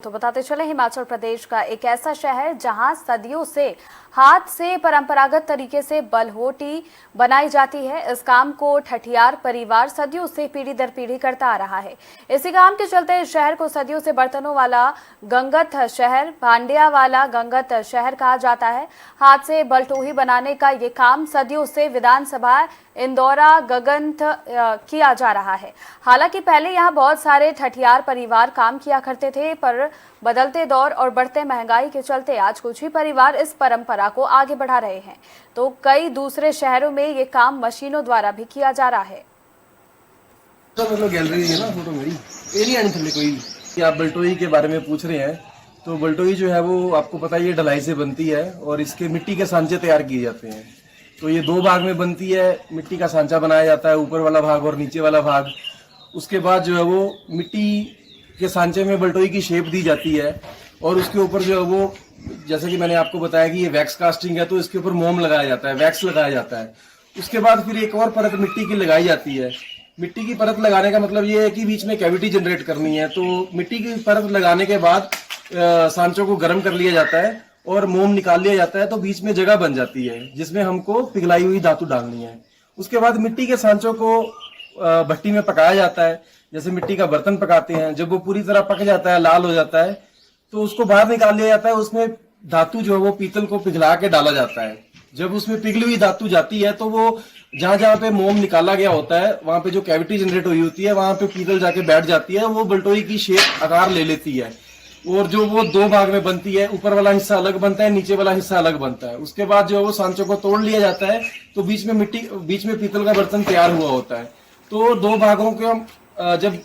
तो बताते चले हिमाचल प्रदेश का एक ऐसा शहर जहां सदियों से हाथ से परंपरागत तरीके से बलहोटी बनाई जाती है। इस काम को ठठियार परिवार सदियों से पीढ़ी दर पीढ़ी करता आ रहा है। इसी काम के चलते इस शहर को सदियों से बर्तनों वाला गंगत शहर, भांडिया वाला गंगत शहर कहा जाता है। हाथ से बलटोही बनाने का ये काम सदियों से विधानसभा इंदौरा गगनथ किया जा रहा है। हालांकि पहले यहाँ बहुत सारे ठठियार परिवार काम किया करते थे, पर बदलते दौर और बढ़ते महंगाई के चलते आज कुछ ही परिवार इस परंपरा को आगे बढ़ा रहे हैं, तो कई दूसरे शहरों में ये काम मशीनों द्वारा भी किया जा रहा है। तो मतलब गैलरी है ना फोटो मेरी ये नहीं आनी थी कोई कि आप बलटोई के बारे में पूछ रहे हैं। तो बलटोई जो है वो आपको पता है ये ढलाई से बनती है और इसके मिट्टी के सांचे तैयार किए जाते हैं। तो ये दो भाग में बनती है, मिट्टी का सांचा बनाया जाता है, ऊपर वाला भाग और नीचे वाला भाग। उसके बाद जो है वो मिट्टी के सांचे में बलटोई की शेप दी जाती है और उसके ऊपर जो है वो, जैसे कि मैंने आपको बताया कि ये वैक्स कास्टिंग है, तो इसके ऊपर मोम लगाया जाता है, वैक्स लगाया जाता है। उसके बाद फिर एक और परत मिट्टी की लगाई जाती है। मिट्टी की परत लगाने का मतलब ये है कि बीच में कैविटी जनरेट करनी है। तो मिट्टी की परत लगाने के बाद सांचों को गर्म कर लिया जाता है और मोम निकाल लिया जाता है, तो बीच में जगह बन जाती है जिसमें हमको पिघलाई हुई धातु डालनी है। उसके बाद मिट्टी के सांचों को भट्टी में पकाया जाता है, जैसे मिट्टी का बर्तन पकाते हैं। जब वो पूरी तरह पक जाता है, लाल हो जाता है, तो उसको बाहर निकाल लिया जाता है। उसमें धातु जो है वो पीतल को पिघला के डाला जाता है। जब उसमें पिघली हुई धातु जाती है तो वो जहां जहां पे मोम निकाला गया होता है, वहां पे जो कैविटी जनरेट हुई होती है, वहां पे पीतल जाके बैठ जाती है, वो बलटोई की शेप आकार ले लेती है। और जो वो दो भाग में बनती है, ऊपर वाला हिस्सा अलग बनता है, नीचे वाला हिस्सा अलग बनता है। उसके बाद जो है वो सांचों को तोड़ लिया जाता है, तो बीच में पीतल का बर्तन तैयार हुआ होता है। तो दो भागों को जब